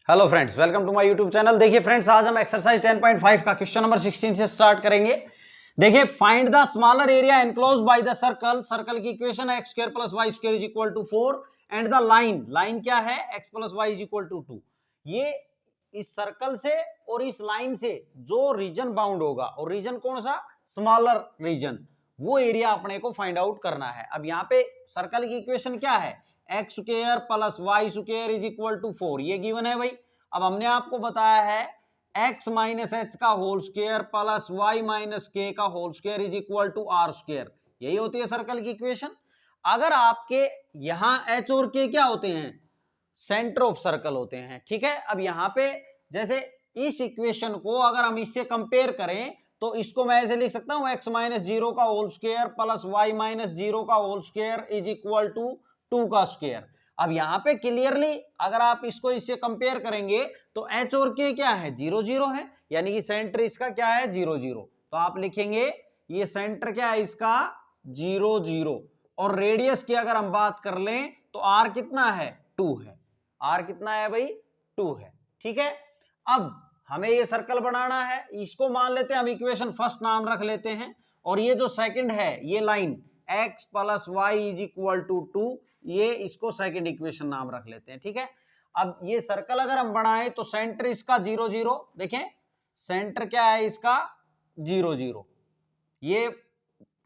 Hello friends, welcome to my YouTube channel. देखिए friends, आज हम एक्सरसाइज 10.5 का क्वेश्चन नंबर 16 से स्टार्ट करेंगे। देखिए, find the smaller area enclose by the circle. Circle की इक्वेशन है x² + y² is equal to 4 and the line, line क्या है x + y is equal to 2। ये इस सर्कल से और इस लाइन से जो रीजन बाउंड होगा, और रीजन कौन सा, स्मॉलर रीजन, वो एरिया अपने को फाइंड आउट करना है। अब यहाँ पे सर्कल की इक्वेशन क्या है, x² + y² is equal to 4, ये गिवन है भाई। अब हमने आपको बताया है x - h का whole square plus y - k का whole square is equal to r²। यही होती है सर्कल की इक्वेशन। अगर आपके यहां h और k क्या होते हैं, सेंटर ऑफ सर्कल होते हैं, ठीक है। अब यहां पे जैसे इस इक्वेशन को अगर हम इससे कंपेयर करें तो इसको मैं ऐसे लिख सकता हूं x - 0 का होल स्क्वायर प्लस y - 0 का whole square is equal to 2 का स्क्वायर। अब यहां पे क्लियरली अगर आप इसको इससे कंपेयर करेंगे तो h और k क्या है, 0 0 है, यानी कि सेंटर इसका क्या है, 0 0। तो आप लिखेंगे ये सेंटर क्या है इसका, 0 0। और रेडियस की अगर हम बात कर लें तो r कितना है, 2 है। r कितना है भाई, 2 है, ठीक है। अब हमें ये सर्कल बनाना है, इसको मान लेते हैं हम इक्वेशन फर्स्ट नाम रख लेते हैं, और ये जो सेकंड है ये line x + y is equal to 2, ये इसको सेकंड इक्वेशन नाम रख लेते हैं, ठीक है। अब ये सर्कल अगर हम बनाएं तो सेंटर इसका 0 0, देखें सेंटर क्या है इसका, 0 0, ये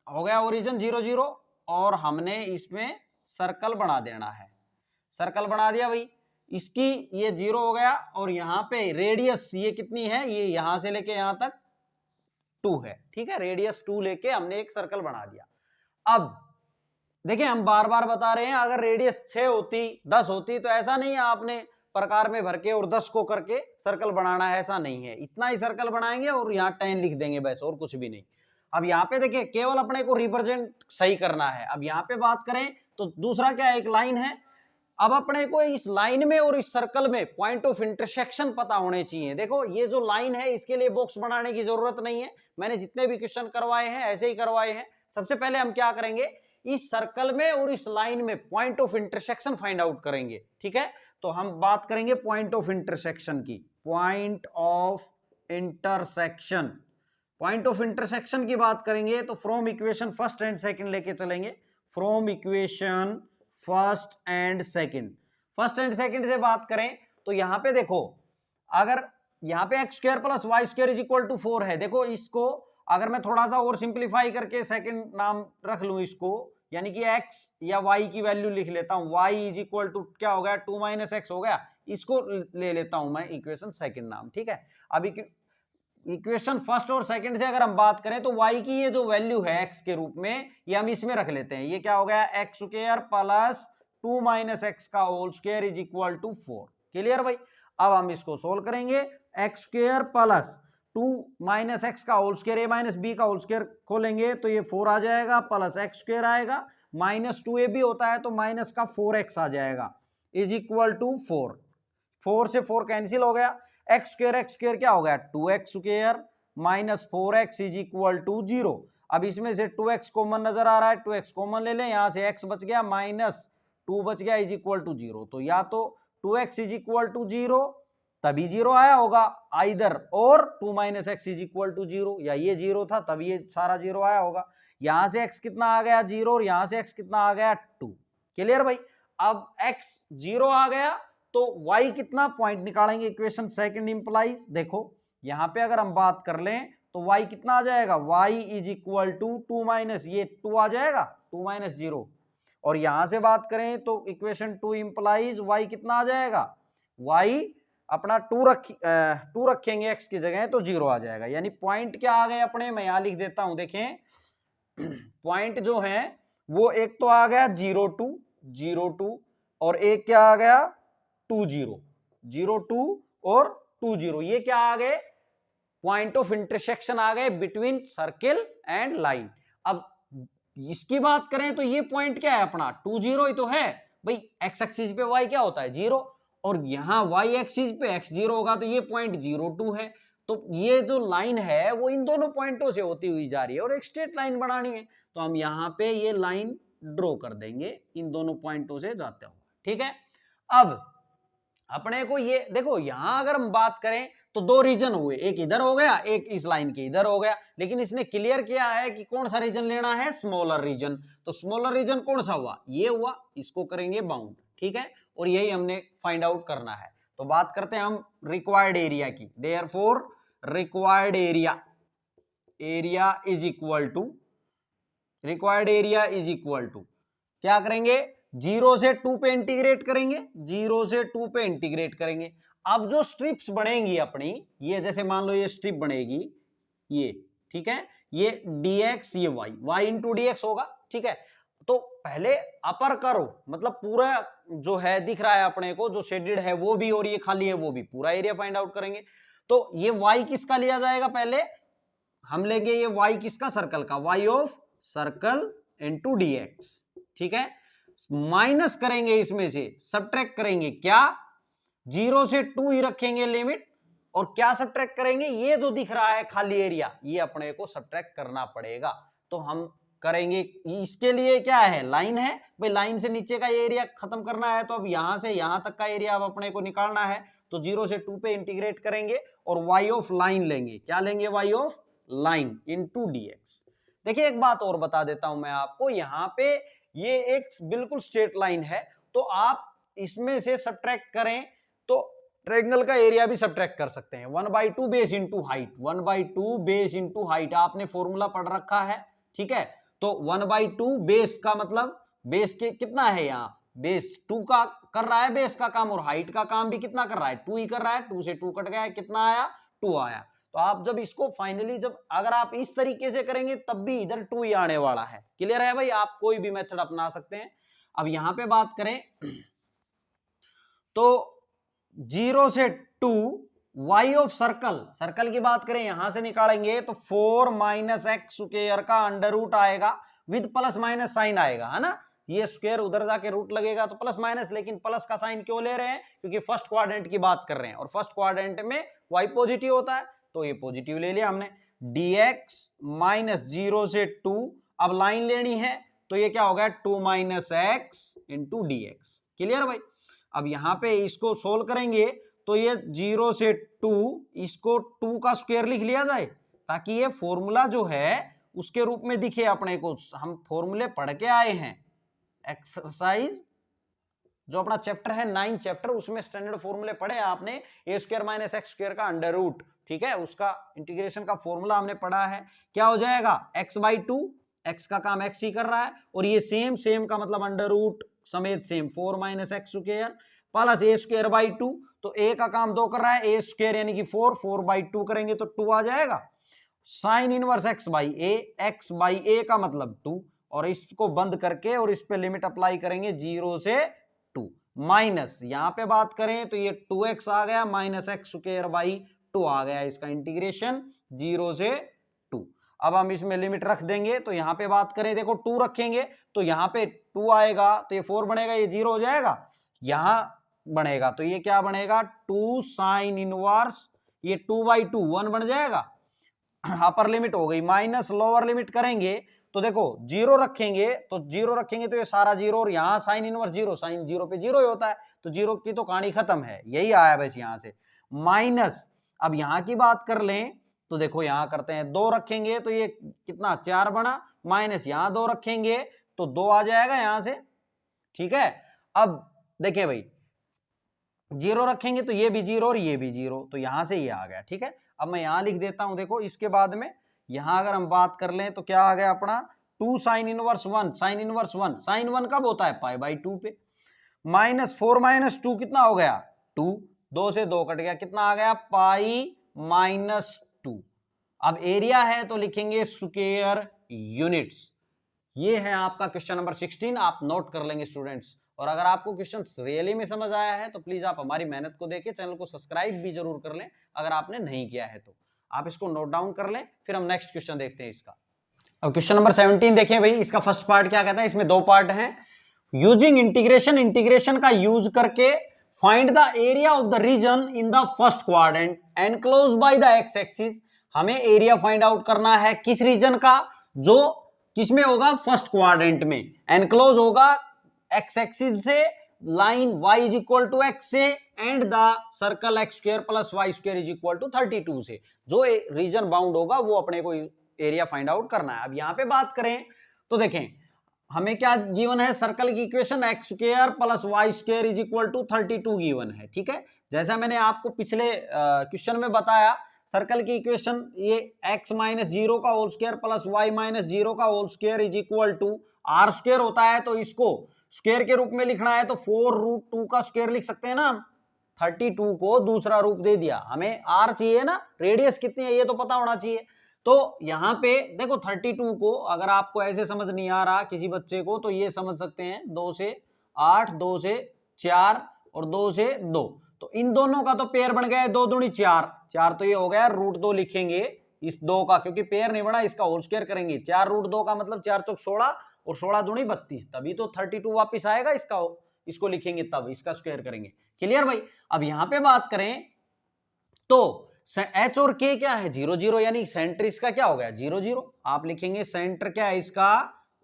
हो गया ओरिजिन 0 0, और हमने इसमें सर्कल बना देना है। सर्कल बना दिया भाई, इसकी ये 0 हो गया, और यहां पे रेडियस ये कितनी है, ये यहां से लेके यहां तक 2 है, ठीक है। रेडियस 2 लेके हमने एक सर्कल बना दिया। अब देखिए, हम बार बार बता रहे हैं, अगर रेडियस 6 होती 10 होती तो ऐसा नहीं है आपने प्रकार में भर के और 10 को करके सर्कल बनाना है, ऐसा नहीं है। इतना ही सर्कल बनाएंगे और यहाँ 10 लिख देंगे बस, और कुछ भी नहीं। अब यहाँ पे देखिए, केवल अपने को रिप्रेजेंट सही करना है। अब यहाँ पे बात करें तो दूसरा क्या है, एक लाइन है। अब अपने को इस लाइन में और इस सर्कल में पॉइंट ऑफ इंटरसेक्शन पता होने चाहिए। देखो, ये जो लाइन है इसके लिए बॉक्स बनाने की जरूरत नहीं है, मैंने जितने भी क्वेश्चन करवाए हैं ऐसे ही करवाए हैं। सबसे पहले हम क्या करेंगे, इस सर्कल में और इस लाइन में point of intersection find out करेंगे, ठीक है। तो हम बात करेंगे पॉइंट ऑफ इंटरसेक्शन की। Point of intersection, point of intersection की बात करेंगे तो from equation first and second लेके चलेंगे। From equation first and second, first and second से बात करें तो यहां पे देखो, अगर यहां पे x² + y² is equal to 4 है, देखो इसको अगर मैं थोड़ा सा और सिंप्लीफाई करके सेकंड नाम रख लूं इसको, यानी कि x या y की वैल्यू लिख लेता हूं, y इज इक्वल टू क्या हो गया, 2 - x हो गया, इसको ले लेता हूं मैं इक्वेशन सेकंड नाम, ठीक है। अब इक्वेशन फर्स्ट और सेकंड से अगर हम बात करें तो y की ये जो वैल्यू है x के रूप में, ये हम इसमें रख लेते हैं। ये क्या हो गया, x² + 2 - x का whole square is equal to 4। Clear भाई। अब हम इसको सोल्व करेंगे, x² + 2 - x का होल स्क्वायर, a - b का होल स्क्वायर खोलेंगे तो ये 4 आ जाएगा, प्लस x² आएगा, -2ab होता है तो माइनस का 4x आ जाएगा, इज इक्वल टू 4। 4 से 4 कैंसिल हो गया, x² क्या हो गया, 2x² - 4x is equal to 0। अब इसमें से 2x कॉमन नजर आ रहा है, 2x कॉमन ले लें, यहां से x बच गया, -2 बच गया, इज इक्वल टू 0। तो या तो 2x इज इक्वल टू 0 तभी 0 आया होगा, आइदर और 2 - x इज इक्वल टू 0, या ये 0 था तभी ये सारा 0 आया होगा। यहां से x कितना आ गया, 0, और यहां से x कितना आ गया, 2। क्लियर भाई। अब x 0 आ गया तो y कितना, पॉइंट निकालेंगे, इक्वेशन सेकंड इंप्लाइज, देखो यहां पे अगर हम बात कर लें तो y कितना आ जाएगा, y इज इक्वल टू 2 - ये 2 आ जाएगा, 2 - 0। और यहां से बात करें तो इक्वेशन 2 इंप्लाइज y कितना आ जाएगा, y अपना 2 रखेंगे x की जगह तो 0 आ जाएगा। यानी पॉइंट क्या आ गए अपने, मैं यहां लिख देता हूं, देखें पॉइंट जो है वो एक तो आ गया 0 2 0 2, और एक क्या आ गया 2 0 0 2 और 2 0, ये क्या आ गए, पॉइंट ऑफ इंटरसेक्शन आ गए बिटवीन सर्किल एंड लाइन। अब इसकी बात करें तो ये पॉइंट क्या है अपना, 2 0 ही तो है भाई, एक्स एक्सिस पे y क्या होता है, 0, और यहां y एक्सिस पे x 0 होगा तो ये पॉइंट 0 2 है। तो ये जो लाइन है वो इन दोनों पॉइंटों से होती हुई जा रही है और एक स्ट्रेट लाइन बनानी है, तो हम यहां पे ये लाइन ड्रॉ कर देंगे इन दोनों पॉइंटों से जाते हुए, ठीक है। अब अपने को ये देखो, यहां अगर हम बात करें तो दो रीजन हुए, एक इधर हो गया, एक इस लाइन के इधर हो गया, लेकिन इसने क्लियर किया है कि कौन सा रीजन लेना है, स्मॉलर रीजन। तो स्मॉलर रीजन कौन सा हुआ, ये हुआ, इसको करेंगे बाउंड, ठीक है, और यही हमने फाइंड आउट करना है। तो बात करते हैं हम रिक्वायर्ड एरिया की। Therefore required area is equal to, required area is equal to क्या करेंगे, 0 से 2 पे इंटीग्रेट करेंगे, 0 से 2 पे इंटीग्रेट करेंगे। अब जो स्ट्रिप्स बनेंगी अपनी, ये जैसे मान लो ये स्ट्रिप बनेगी, ये ठीक है, ये dx, ये y इंटू dx होगा, ठीक है। तो पहले अपर करो, मतलब पूरा जो है दिख रहा है अपने को, जो शेडेड है वो भी और ये खाली है वो भी, पूरा एरिया फाइंड आउट करेंगे। तो ये y किसका लिया जाएगा, पहले हम लेंगे ये y किसका, सर्कल का, y of circle into dx, ठीक है। माइनस करेंगे इसमें से, सब्ट्रैक्ट करेंगे, क्या 0 से 2 ही रखेंगे लिमिट, और क्या सब्ट्रैक्ट करेंगे, ये जो दिख रहा है खाली एरिया, ये अपने को सब्ट्रैक्ट करना पड़ेगा। तो हम करेंगे, इसके लिए क्या है, लाइन है भाई, लाइन से नीचे का ये एरिया खत्म करना है, तो अब यहां से यहां तक का एरिया अब अपने को निकालना है। तो 0 से 2 पे इंटीग्रेट करेंगे और y ऑफ लाइन लेंगे, क्या लेंगे, y of line into dx। देखिए एक बात और बता देता हूं मैं आपको, यहां पे ये एक बिल्कुल स्ट्रेट लाइन है, तो आप इसमें से सब्ट्रैक्ट करें तो ट्रायंगल का एरिया भी सब्ट्रैक्ट कर सकते हैं। 1/2 base into height, 1/2 base into height, आपने फॉर्मूला पढ़ रखा है, ठीक है। तो 1/2 बेस का मतलब, बेस के कितना है यहाँ, बेस 2 का कर रहा है बेस का काम, और हाइट का काम भी कितना कर रहा है, 2 ही कर रहा है। 2 से 2 कट गया है, कितना आया, 2 आया। तो आप जब इसको फाइनली, जब अगर आप इस तरीके से करेंगे तब भी इधर 2 ही आने वाला है। क्लियर है भाई, आप कोई भी मेथड अपना सकते हैं। अब यहां पे बात करें तो 0 से 2 y ऑफ सर्कल, सर्कल की बात करें यहां से निकालेंगे तो 4 माइनस एक्स स्क्वायर का अंडर रूट आएगा, विद प्लस माइनस साइन आएगा, है ना। ये स्क्वायर उधर जाके रूट लगेगा तो प्लस माइनस, लेकिन प्लस का साइन क्यों ले रहे हैं, क्योंकि फर्स्ट क्वाड्रेंट की बात कर रहे हैं, और फर्स्ट क्वाड्रेंट में y पॉजिटिव होता है, तो ये पॉजिटिव ले लिया हमने। dx माइनस 0 से 2, अब लाइन लेनी है तो ये क्या हो गया, 2 minus x into dx। Clear भाई। अब यहां पे इसको सोल्व करेंगे तो ये 0 से 2, इसको 2 का स्क्वायर लिख लिया जाए, ताकि ये फॉर्मूला जो है उसके रूप में दिखे अपने को। हम फॉर्मूले पढ़ के आए हैं, एक्सरसाइज जो अपना चैप्टर है 9 चैप्टर, उसमें स्टैंडर्ड फॉर्मूले पढ़े आपने, ए स्क्वायर माइनस एक्स स्क्वायर का अंडर रूट, ठीक है, उसका इंटीग्रेशन का फॉर्मूला हमने पढ़ा है। क्या हो जाएगा, x/2, x का काम x ही कर रहा है, और ये सेम सेम का मतलब अंडर रूट समेत same, 4 minus x square plus a square by 2, तो a का काम 2 कर रहा है, ए स्क्वायर यानी कि 4, 4/2 करेंगे तो 2 आ जाएगा। साइन इनवर्स x बाई ए का मतलब 2, और इसको बंद करके और इस पे लिमिट अप्लाई करेंगे 0 से 2, माइनस यहां पे बात करें तो ये 2x आ गया, माइनस एक्स स्क्वायर बाई 2 आ गया, इसका इंटीग्रेशन 0 से 2। अब हम इसमें लिमिट रख देंगे, तो यहां पे बात करें, देखो 2 रखेंगे तो यहां पे 2 आएगा, तो ये 4 बनेगा, ये 0 हो जाएगा, यहां बनेगा तो ये क्या बनेगा, 2 साइन इनवर्स, ये 2/2 1 बन जाएगा, अपर लिमिट हो गई, माइनस लोअर लिमिट करेंगे तो देखो 0 रखेंगे तो ये सारा 0, और यहां साइन इनवर्स 0, साइन 0 पे 0 ही होता है, तो 0 की तो कहानी खत्म है, यही आया बस यहां से। माइनस, अब यहां की बात कर लें तो देखो यहां करते हैं, 2 रखेंगे तो ये कितना 4 बना, माइनस यहां 2 रखेंगे तो 2 आ जाएगा यहां से, ठीक है। अब देखिए भाई 0 रखेंगे तो ये भी 0 और ये भी 0, तो यहां से ये आ गया, ठीक है। अब मैं यहां लिख देता हूं, देखो इसके बाद में यहां अगर हम बात कर लें तो क्या आ गया अपना, 2 sine inverse 1, sine inverse 1, sine 1 कब होता है, π/2 पे, माइनस 4 माइनस 2 कितना हो गया, 2, 2 से 2 कट गया, कितना आ गया, π-2। अब एरिया है तो लिखेंगे स्क्वायर यूनिट्स। ये है आपका क्वेश्चन नंबर 16, आप नोट कर लेंगे स्टूडेंट्स। और अगर आपको क्वेश्चन रियली में समझ आया है तो प्लीज आप हमारी मेहनत को देखें, चैनल को सब्सक्राइब भी जरूर कर लें, अगर आपने नहीं किया है तो आप इसको नोट डाउन कर लें। फिर हम नेक्स्ट क्वेश्चन देखते हैं इसका। अब क्वेश्चन नंबर 17 देखिए भाई, इसका फर्स्ट पार्ट क्या कहता है, इसमें 2 पार्ट हैं। यूजिंग इंटीग्रेशन, इंटीग्रेशन का यूज करके find the area of the region in the first quadrant enclose by the x axis. हमें एरिया फाइंड आउट करना है किस रीजन का, जो किसमें होगा, फर्स्ट क्वाड्रेंट में, एनक्लोज होगा एक्स एक्सिस से line y is equal to x से and the circle x square plus y square is equal to 32 से। जो रीजन बाउंड होगा वो अपने को एरिया फाइंड आउट करना है। अब यहां पे बात करें तो देखें हमें क्या गिवन है, सर्कल की equation x square plus y square is equal to 32 given है। ठीक है, जैसा मैंने आपको पिछले क्वेश्चन में बताया, सर्कल की इक्वेशन ये x माइनस 0 का whole square plus y minus 0 का whole square is equal to r square होता है। तो इसको स्क्वायर के रूप में लिखना है तो 4√2 का स्क्वायर लिख सकते हैं ना। 32 को दूसरा रूप दे दिया, हमें r चाहिए ना, रेडियस कितनी है ये तो पता होना चाहिए। तो यहाँ पे देखो 32 को अगर आपको ऐसे समझ नहीं आ रहा किसी बच्चे को तो ये समझ सकते हैं 2 से 8, 2 से 4 और 2 से 2। तो इन दोनों का तो पेयर बन गया है 2 दूनी 4, 4 तो ये हो गया √2 लिखेंगे इस 2 का, क्योंकि पेयर नहीं बना, इसका होल स्क्वायर करेंगे। 4√2 का मतलब 4 चौक 16 और 16 दूनी 32, तभी तो 32 वापिस आएगा इसका, इसको लिखेंगे तब इसका स्क्वायर करेंगे। क्लियर भाई। अब यहां पे बात करें तो एच और के क्या है 0 0, यानी सेंटर इसका क्या हो गया 0 0। आप लिखेंगे सेंटर क्या है इसका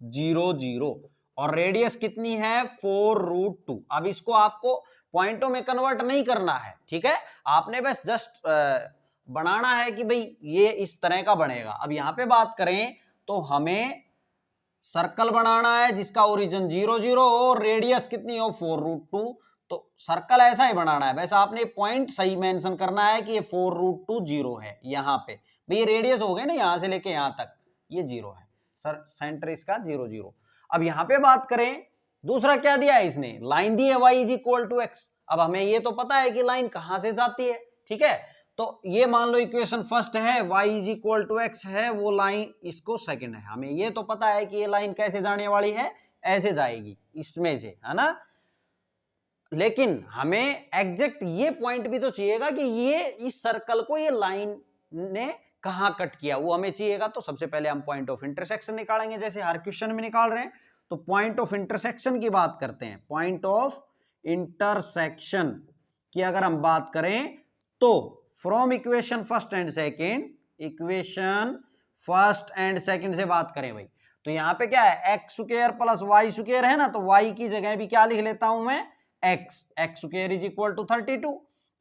0 0 और रेडियस कितनी है 4√2। अब इसको आपको पॉइंटों में कन्वर्ट नहीं करना है, ठीक है, आपने बस जस्ट बनाना है कि भाई ये इस तरह का बनेगा। अब यहां पे बात करें तो हमें सर्कल बनाना है जिसका ओरिजिन 0 0 और रेडियस कितनी हो 4√2। तो सर्कल ऐसा ही बनाना है, वैसे आपने पॉइंट सही मेंशन करना है कि ये 4√2 0 है। यहाँ पे भाई ये रेडियस हो गए ना, यहां से लेके यहां तक ये 0 है, सर सेंटर इसका 0 0। अब यहां पे बात करें दूसरा क्या दिया है इसने, लाइन दी है y is equal to x. अब हमें ये तो पता है कि लाइन कहां से जाती है, ठीक है, तो ये मान लो इक्वेशन फर्स्ट है y is equal to x है, वो लाइन इसको सेकंड है। हमें ये तो पता है कि ये लाइन कैसे जाने वाली है, ऐसे जाएगी इसमें से, है ना। लेकिन हमें एग्जैक्ट ये पॉइंट भी तो चाहिएगा कि ये इस सर्कल को ये लाइन ने कहां कट किया, वो हमें चाहिएगा। तो सबसे पहले हम पॉइंट ऑफ इंटरसेक्शन निकालेंगे, जैसे हर क्वेश्चन में निकाल रहे हैं। तो पॉइंट ऑफ इंटरसेक्शन की बात करते हैं। पॉइंट ऑफ इंटरसेक्शन की अगर हम बात करें तो from equation first and second, equation first and second से बात करें भाई, तो यहां पे क्या है x square plus y square है ना, तो वाई की जगह भी क्या लिख लेता हूं मैं x, x square is equal to 32।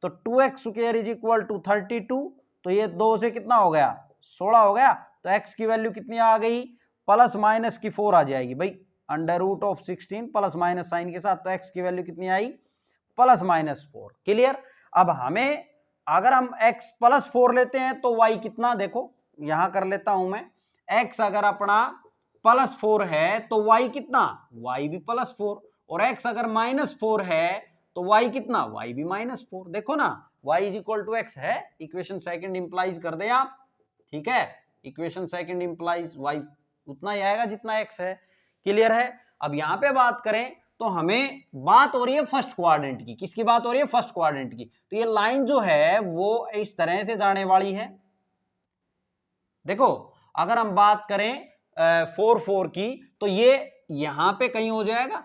तो 2x square is equal to 32, तो ये 2 से कितना हो गया 16 हो गया। तो x की वैल्यू कितनी आ गई, प्लस माइनस की 4 आ जाएगी भाई, √16 प्लस माइनस साइन के साथ। तो x की वैल्यू कितनी आई प्लस माइनस 4। क्लियर। अब हमें अगर हम x प्लस 4 लेते हैं तो y कितना, देखो यहां कर लेता हूं मैं, x अगर अपना प्लस 4 है तो y कितना, y भी प्लस 4, और x अगर -4 है तो y कितना, y भी -4। देखो ना y is equal to x है, इक्वेशन सेकंड इंप्लाइज कर दे आप, ठीक है, इक्वेशन सेकंड इंप्लाइज y उतना ही आएगा जितना x है। क्लियर है। अब यहां पे बात करें तो हमें बात हो रही है फर्स्ट क्वाड्रेंट की, किसकी बात हो रही है फर्स्ट क्वाड्रेंट की। तो ये लाइन जो है वो इस तरह से जाने वाली है। देखो अगर हम बात करें 4 4 की तो ये यहां पे कहीं हो जाएगा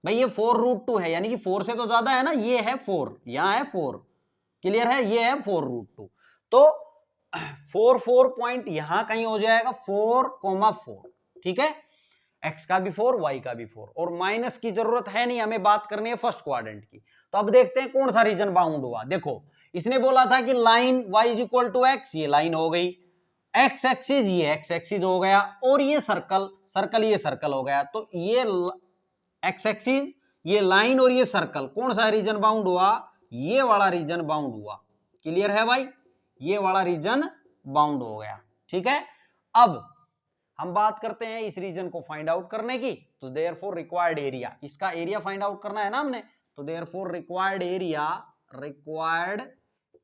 भाई, ये 4√2 है, यानी कि 4 से तो ज्यादा है ना, ये है 4, यहां है 4। क्लियर है, ये है 4√2। तो 4 4 पॉइंट यहां कहीं हो जाएगा 4,4, ठीक है, x का भी 4 y का भी 4, और माइनस की जरूरत है नहीं, हमें बात करनी है फर्स्ट क्वाड्रेंट की। तो अब देखते हैं कौन सा रीजन बाउंड हुआ। देखो इसने बोला था कि line y is equal to x, ये लाइन हो गई, x एक्सिस ये x एक्सिस हो गया, और ये सर्कल सर्कल ये सर्कल हो गया। तो ये x एक्सिस ये लाइन और ये सर्कल, कौन सा रीजन बाउंड हुआ, ये वाला रीजन बाउंड हुआ। क्लियर है भाई, ये वाला रीजन बाउंड हो गया, ठीक है। अब हम बात करते हैं इस रीजन को फाइंड आउट करने की। तो देयरफॉर रिक्वायर्ड एरिया, इसका एरिया फाइंड आउट करना है ना हमने। तो therefore required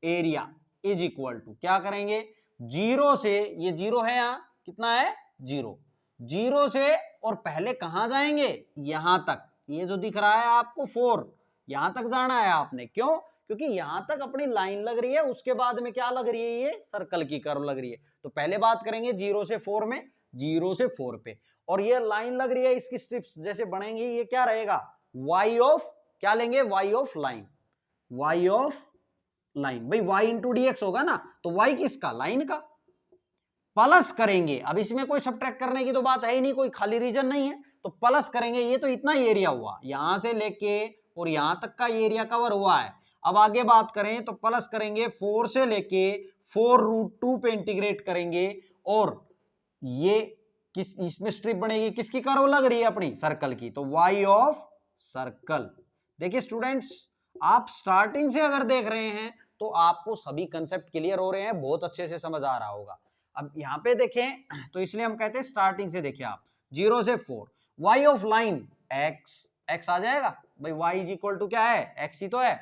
area is equal to क्या करेंगे, 0 से, ये 0 है यहाँ, कितना है 0, 0 से, और पहले कहां जाएंगे यहां तक, ये जो दिख रहा है आपको 4, यहां तक जाना है आपने। क्यों, क्योंकि यहां तक अपनी लाइन लग रही है, उसके बाद में क्या लग रही है, ये सर्कल की कर्व लग रही है। तो पहले बात करेंगे 0 से 4 में, 0 से 4 पे, और ये लाइन लग रही है, इसकी स्ट्रिप्स जैसे बनेंगी, ये क्या रहेगा y ऑफ, क्या लेंगे y of line, y of line भाई, y इंटू dx होगा ना, तो y किसका, लाइन का, प्लस करेंगे। अब इसमें कोई सब्ट्रैक्ट करने की तो बात है ही नहीं, कोई खाली रीजन नहीं है, तो तो प्लस करेंगे, ये तो इतना एरिया हुआ, यहां से लेके और यहां तक का एरिया कवर हुआ है। अब आगे बात करें तो प्लस करेंगे 4 से लेके 4√2 पे इंटीग्रेट करेंगे, और ये किस इसमें स्ट्रिप बनेगी, किसकी कर्व लग रही है अपनी सर्कल की, तो y ऑफ सर्कल। देखिए स्टूडेंट्स, आप स्टार्टिंग से अगर देख रहे हैं तो आपको सभी कंसेप्ट क्लियर हो रहे हैं, बहुत अच्छे से समझ आ रहा होगा। अब यहां पे देखें तो इसलिए हम कहते हैं स्टार्टिंग से देखिए आप 0 से 4, y ऑफ लाइन x आ जाएगा भाई, y इज इक्वल टू क्या है, x ही तो है,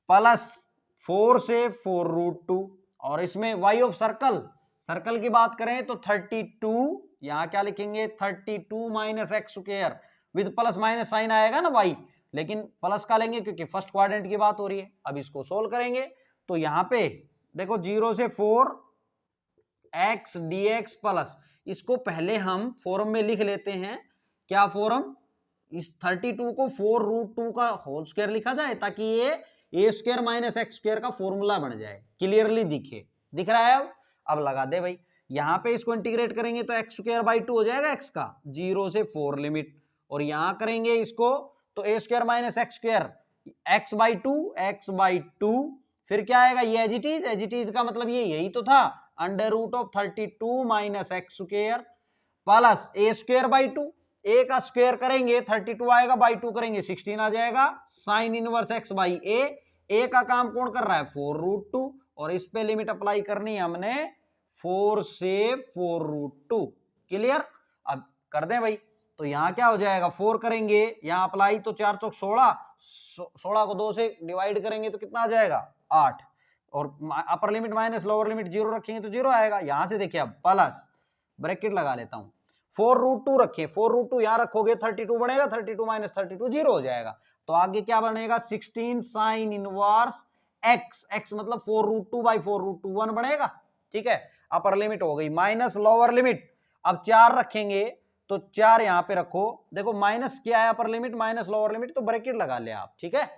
प्लस 4 से 4√2, और इसमें y ऑफ सर्कल की बात करें तो 32, यहां क्या लिखेंगे 32 minus x square, with plus minus sign आएगा ना y, लेकिन प्लस का लेंगे क्योंकि फर्स्ट क्वाड्रेंट की बात हो रही है। अब इसको सोल्व करेंगे तो यहां पे देखो 0 से 4 x dx प्लस, इसको पहले हम फॉर्म में लिख लेते हैं, क्या फॉर्म, इस 32 को 4√2 का होल स्क्वायर लिखा जाए ताकि ये ए स्क्वायर माइनस एक्स स्क्वायर का फॉर्मूला बन जाए, क्लियरली दिख रहा है। अब लगा दे भाई, यहां पे इसको इंटीग्रेट करेंगे तो एक्स स्क्वायर बाई 2 हो जाएगा x का, 0 से 4 लिमिट, और यहां करेंगे इसको तो a square minus x square x by two, फिर क्या आएगा, ये एज इट इज का मतलब ये यही तो था, under root of 32 minus x square plus a square by 2, a का स्क्वायर करेंगे 32 आएगा, बाई 2 करेंगे 16 आ जाएगा, साइन इनवर्स एक्स बाई ए का काम कौन कर रहा है 4√2, और इस पे लिमिट अप्लाई करनी है हमने 4 से 4√2, क्लियर। अब कर दें भाई, तो यहां क्या हो जाएगा 4 करेंगे, यहां अप्लाई तो 4 चौक 16, 16 को 2 से डिवाइड करेंगे तो कितना आ जाएगा 8, और upper limit minus lower limit 0 रखेंगे तो 0 आएगा। यहां से देखिए अब प्लस ब्रैकेट लगा लेता हूं, 4√2 रखें, 4√2 यहां रखोगे 32 बनेगा, 32 माइनस 32 0 हो जाएगा, तो आगे क्या बनेगा 16 साइन इनवर्स x मतलब 4√2 बाई 4√2 1 बनेगा, ठीक है। अपर लिमिट हो गई, माइनस लोअर लिमिट, अब 4 रखेंगे तो 4 यहां पे रखो, देखो माइनस क्या है upper limit minus lower limit, तो ब्रैकेट लगा ले आप, ठीक है,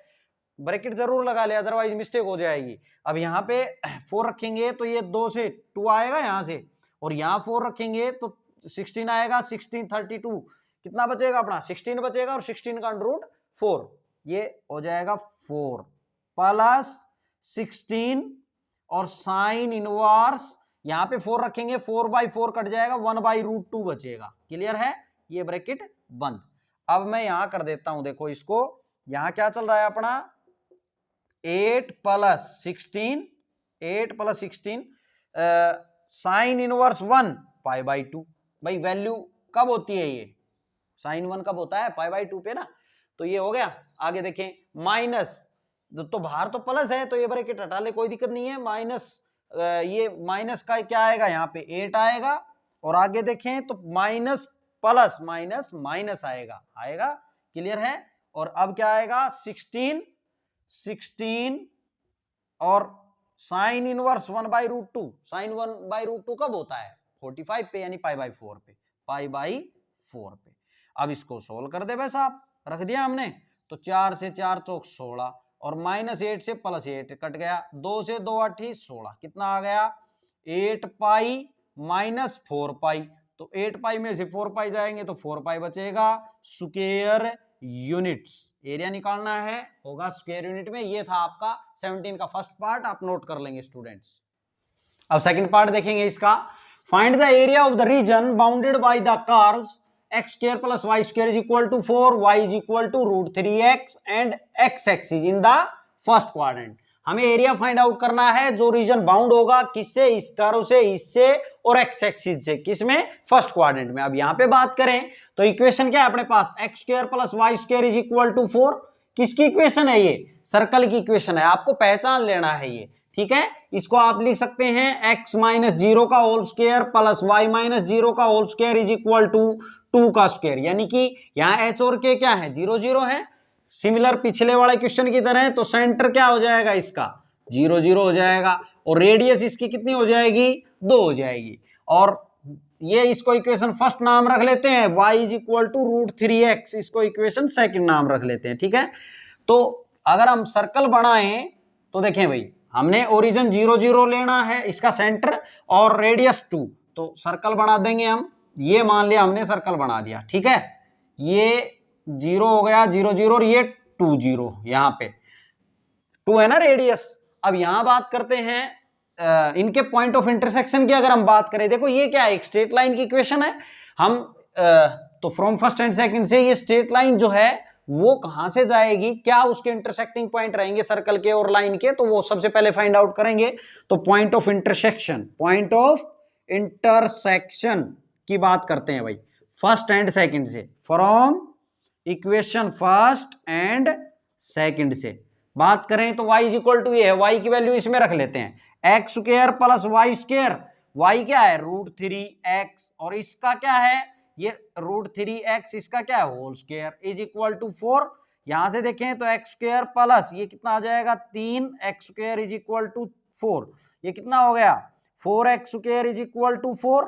ब्रैकेट जरूर लगा ले अदरवाइज मिस्टेक हो जाएगी। अब यहाँ पे 4 रखेंगे तो ये 2 से 2 आएगा यहां से, और यहाँ 4 रखेंगे तो 16 आएगा, 16 32 कितना बचेगा अपना 16 बचेगा, और 16 का अंडर रूट 4, ये हो जाएगा 4 प्लस 16, और साइन इनवर्स यहां पे 4 रखेंगे 4 बाई 4 कट जाएगा, 1/√2 बचेगा, क्लियर है, ये ब्रैकेट बंद। अब मैं यहां कर देता हूं, देखो इसको, यहां क्या चल रहा है अपना 8 प्लस 16 साइन इनवर्स 1 π/2, भाई वैल्यू कब होती है ये, साइन 1 कब होता है π/2 पे ना, तो ये हो गया। आगे देखें माइनस, तो बाहर तो प्लस है तो ये ब्रैकेट हटा ले, कोई दिक्कत नहीं है, माइनस ये माइनस का क्या आएगा यहाँ पे 8 आएगा, और आगे देखें तो माइनस प्लस माइनस माइनस आएगा, क्लियर है। और अब क्या आएगा 16 और साइन इनवर्स 1/√2, साइन 1/√2 कब होता है 45 पे, यानी π/4 पे। अब इसको सोल्व कर दे वैसा आप, रख दिया हमने, तो 4 से 4 चौक 16, और माइनस 8 से प्लस 8 कट गया, 2 से 2 8 16, कितना आ गया 8 पाई माइनस 4 पाई, तो 8 पाई में से 4 पाई जाएंगे तो 4 पाई बचेगा, स्क्वायर यूनिट्स, एरिया निकालना है, होगा स्क्वायर यूनिट में। ये था आपका 17 का फर्स्ट पार्ट, आप नोट कर लेंगे स्टूडेंट्स। अब सेकंड पार्ट देखेंगे इसका, find the area of the reason bounded by the curves x square plus y square is equal to 4, y is equal to √3x and x axis in the first quadrant। हमें area find out करना है जो reason bound होगा किससे, इस curve से, इससे और x एक्सिस से, किसमें फर्स्ट क्वाड्रेंट में। अब यहां पे बात करें तो इक्वेशन क्या है अपने पास, x square plus y square is equal to 4, किसकी इक्वेशन है ये, सर्कल की इक्वेशन है, आपको पहचान लेना है ये, ठीक है। इसको आप लिख सकते हैं x माइनस 0 का whole square plus y minus 0 का whole square is equal to 2 का स्क्वायर, यानी कि यहाँ h और k क्या है 0 0 है, सिमिलर पिछले वाले क्वेश्चन की तरह, तो सेंटर क्या हो जाएगा इसका 0 0 हो जाएगा, और रेडियस इसकी कितनी हो जाएगी 2 हो जाएगी, और ये इसको इक्वेशन फर्स्ट नाम रख लेते हैं, y is equal to √3x, इसको इक्वेशन सेकंड नाम रख लेते हैं, ठीक है। तो अगर हम सर्कल बनाएं तो देखें भाई, हमने ओरिजिन 0 0 लेना है इसका सेंटर, और रेडियस 2, तो सर्कल बना देंगे हम, ये मान लिया हमने सर्कल बना दिया, ठीक है। ये 0 हो गया, 0 0, और ये 2 0, यहाँ पे 2 है ना रेडियस। अब यहां बात करते हैं इनके पॉइंट ऑफ इंटरसेक्शन की। अगर हम बात करें, देखो ये क्या है, एक स्ट्रेट लाइन की इक्वेशन है। हम तो फ्रॉम फर्स्ट एंड सेकंड से ये स्ट्रेट लाइन जो है वो कहां से जाएगी, क्या उसके इंटरसेक्टिंग पॉइंट रहेंगे सर्कल के और लाइन के, तो वो सबसे पहले फाइंड आउट करेंगे। तो point of intersection, point of intersection की बात करते हैं भाई फर्स्ट एंड सेकंड से, from equation first and second से बात करें तो y इज इक्वल टू ये है, y की वैल्यू इसमें रख लेते हैं, x square plus y square. y क्या है √3x, और इसका क्या है ये √3x, इसका क्या है whole square is equal to 4। यहां से देखें तो एक्स स्क्वायर प्लस ये कितना आ जाएगा 3x square is equal to 4, ये कितना हो गया 4x square is equal to 4।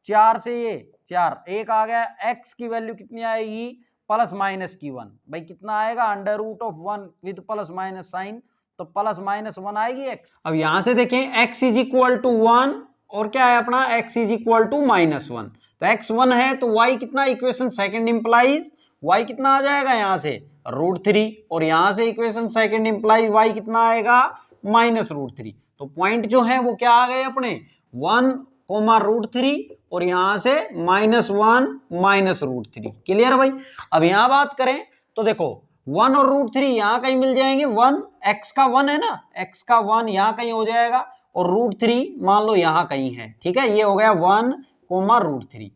4 से ये 4, एक आ गया, x की वैल्यू कितनी आएगी प्लस माइनस की 1, भाई कितना आएगा √1 विद प्लस माइनस साइन, तो प्लस माइनस 1 आएगी x। अब यहां से देखें x इज इक्वल टू 1 और क्या है अपना x इज इक्वल टू -1, तो x 1 है तो y कितना, इक्वेशन सेकंड इंप्लाइज y कितना आ जाएगा यहाँ से √3, और यहां से इक्वेशन सेकंड इंप्लाइज y कितना आएगा -√3। तो पॉइंट जो है वो क्या आ गए अपने 1, √3 और यहां से -1 -√3। क्लियर भाई। अब यहां बात करें तो देखो 1 और √3 यहां कहीं मिल जाएंगे, 1 x का 1 है ना, x का 1 यहां कहीं हो जाएगा, और √3 मान लो यहां कहीं है, ठीक है, ये हो गया 1, √3,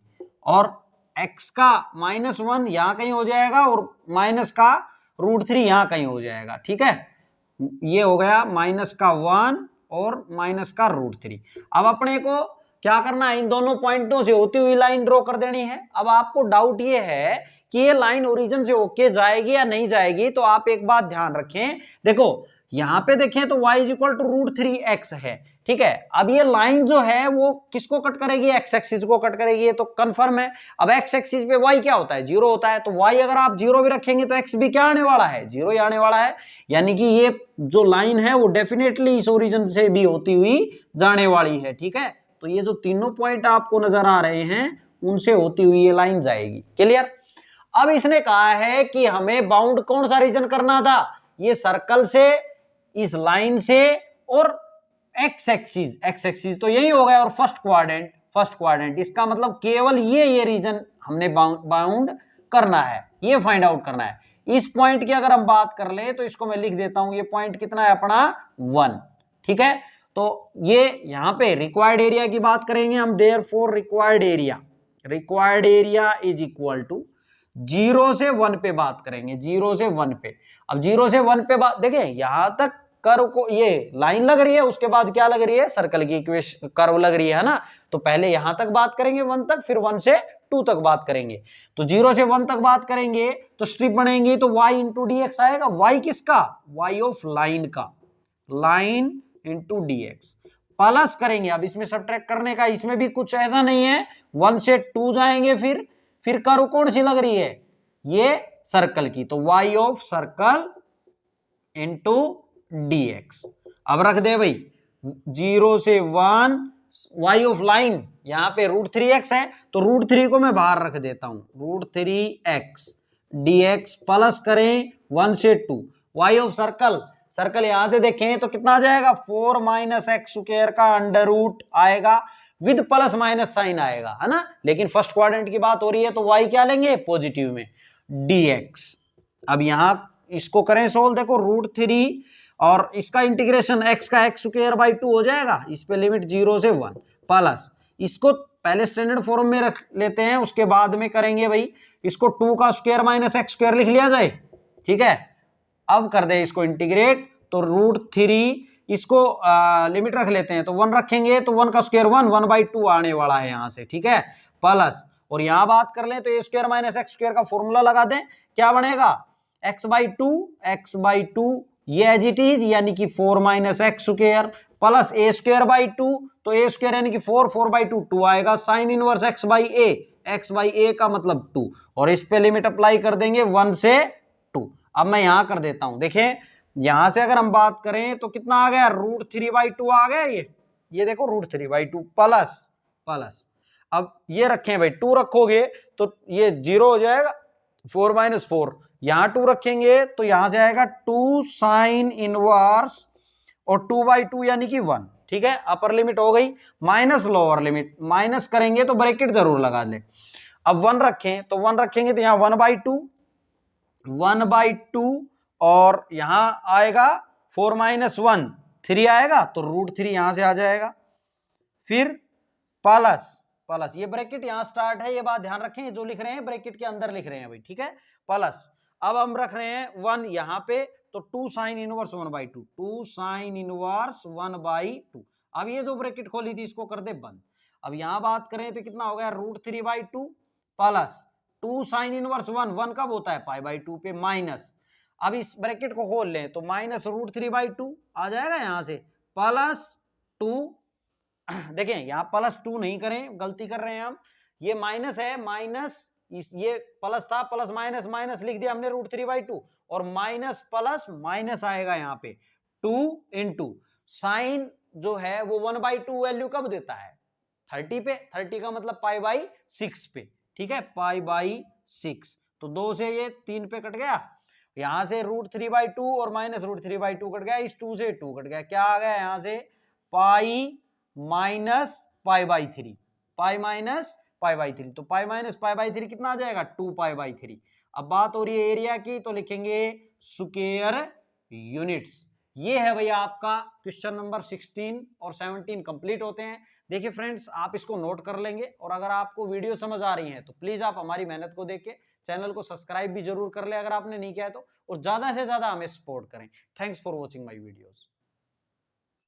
और x का -1 यहां कहीं हो जाएगा, और माइनस का √3 यहां कहीं हो जाएगा, ठीक है, ये हो गया माइनस का 1 और माइनस का √3। अब अपने को क्या करना है, इन दोनों पॉइंटों से होती हुई लाइन ड्रॉ कर देनी है। अब आपको डाउट ये है कि ये लाइन ओरिजिन से होके जाएगी या नहीं जाएगी, तो आप एक बात ध्यान रखें, देखो यहां पे देखें तो y is equal to √3x है, ठीक है। अब ये लाइन जो है वो किसको कट करेगी, x एक्सिस को कट करेगी, ये तो कंफर्म है। अब x एक्सिस पे y क्या होता है 0 होता है, तो y अगर आप 0 भी रखेंगे तो x भी क्या आने वाला है 0 ही आने वाला है, यानी कि ये जो लाइन है वो डेफिनेटली इस ओरिजिन से भी होती हुई जाने वाली है, ठीक है। तो ये जो तीनों पॉइंट आपको नजर आ रहे हैं उनसे होती हुई ये लाइन जाएगी। क्लियर। अब इसने कहा है कि हमें बाउंड कौन सा रीजन करना था, ये सर्कल से, इस लाइन से, और एक्स एक्सिस तो यही हो गया, और फर्स्ट क्वाड्रेंट, इसका मतलब केवल ये रीजन हमने बाउंड करना है, ये फाइंड आउट करना है। इस पॉइंट की अगर हम बात कर ले तो इसको मैं लिख देता हूं, ये पॉइंट कितना है अपना 1, ठीक है। तो ये यहां पे रिक्वायर्ड एरिया की बात करेंगे हम, therefore required area is equal to 0 से 1 पे बात करेंगे, 0 से 1 पे। अब 0 से 1 पे बात देखें, यहां तक कर्व को ये लाइन लग रही है, उसके बाद क्या लग रही है सर्कल की इक्वेशन कर्व लग रही है ना, तो पहले यहां तक बात करेंगे 1 तक, फिर 1 से 2 तक बात करेंगे। तो 0 से 1 तक बात करेंगे तो स्ट्रिप बनेंगी, तो y इंटू dx आएगा, y किसका, y ऑफ लाइन का, लाइन इंटू dx प्लस करेंगे। अब इसमें सब्ट्रैक्ट करने का इसमें भी कुछ ऐसा नहीं है, 1 से 2 जाएंगे, फिर कर्व कौन सी लग रही है ये सर्कल की, तो y of circle into dx। अब रख दे भाई 0 से 1 y ऑफ लाइन, यहां पे √3x है तो √3 को मैं बाहर रख देता हूं, √3x dx प्लस करें 1 से 2 y ऑफ सर्कल यहां से देखें तो कितना आ जाएगा 4 - x स्क्वायर का √ आएगा, विद प्लस माइनस साइन आएगा, है ना। लेकिन फर्स्ट क्वाड्रेंट की बात हो रही है तो y क्या लेंगे पॉजिटिव में, dx। अब यहां इसको करें सोल्व, देखो √3 और इसका इंटीग्रेशन x का x स्क्वायर बाई 2 हो जाएगा, इस पे लिमिट 0 से 1 प्लस, इसको पहले स्टैंडर्ड फॉर्म में रख लेते हैं, उसके बाद में करेंगे भाई इसको 2 का स्क्वायर माइनस x स्क्वायर लिख लिया जाए, ठीक है। अब कर दे इसको इंटीग्रेट, तो √3 इसको लिमिट रख लेते हैं, तो 1 रखेंगे तो 1 का स्क्वायर 1/2 आने वाला है यहां से, ठीक है, प्लस, और यहां बात कर लें तो a square minus x square का फॉर्मूला लगा दें, क्या बनेगा x/2 ये एज इट इज, यानी कि 4 - x square plus a square by 2, तो a स्क्वायर यानी कि 4/2 2 आएगा, साइन इनवर्स x/a का मतलब 2, और इस पे लिमिट अप्लाई कर देंगे 1 से 2। अब मैं यहां कर देता हूं, देखें यहां से अगर हम बात करें तो कितना आ गया √3/2 आ गया, ये देखो √3/2 प्लस, अब ये रखें भाई 2 रखोगे तो ये 0 हो जाएगा, 4 माइनस 4, यहां 2 रखेंगे तो यहां से आएगा 2 साइन इनवर्स और 2/2 यानी कि 1। ठीक है, अपर लिमिट हो गई, माइनस लोअर लिमिट, माइनस करेंगे तो ब्रैकेट जरूर लगा ले। अब 1 रखें तो 1 रखेंगे तो यहां 1/2 और यहां आएगा 4 माइनस 1 3 आएगा तो √3 यहां से आ जाएगा। फिर प्लस प्लस, ये ब्रैकेट यहां स्टार्ट है, ये बात ध्यान रखें, जो लिख रहे हैं ब्रैकेट के अंदर लिख रहे हैं भाई। ठीक है, प्लस अब हम रख रहे हैं 1 यहां पे, तो 2 साइन इनवर्स 1/2, 2 साइन इनवर्स 1/2। अब ये जो ब्रैकेट खोली थी इसको कर दे बंद। अब यहां बात करें तो कितना हो गया, √3/2 प्लस 2 साइन इनवर्स 1 कब होता है, π/2 पे, माइनस। अब इस ब्रैकेट को खोल लें तो माइनस √3/2 आ जाएगा यहां से, प्लस 2, देखें यहां +2 नहीं करें, गलती कर रहे हैं हम, ये माइनस है, माइनस ये प्लस था, प्लस माइनस माइनस लिख दिया हमने √3/2 और माइनस प्लस माइनस आएगा यहां पे 2 इंटू साइन जो है वो 1/2 वैल्यू कब देता है, 30 पे, 30 का मतलब π/6 पे। ठीक है, π/6, तो 2 से ये 3 पे कट गया, यहां से √3/2 और माइनस √3/2 कट गया, इस 2 से 2 कट गया, क्या आ गया यहां से, पाई माइनस π/3, पाई माइनस π/3, तो पाई माइनस π/3 कितना आ जाएगा, 2π/3। अब बात हो रही है एरिया की, तो लिखेंगे स्क्वायर यूनिट्स। ये है भैया आपका क्वेश्चन नंबर 16 और 17 कंप्लीट होते हैं। देखिए फ्रेंड्स, आप इसको नोट कर लेंगे और अगर आपको वीडियो समझ आ रही है तो प्लीज आप हमारी मेहनत को देख के चैनल को सब्सक्राइब भी जरूर कर ले अगर आपने नहीं किया है तो, और ज्यादा से ज्यादा हमें सपोर्ट करें। Thanks for watching my videos.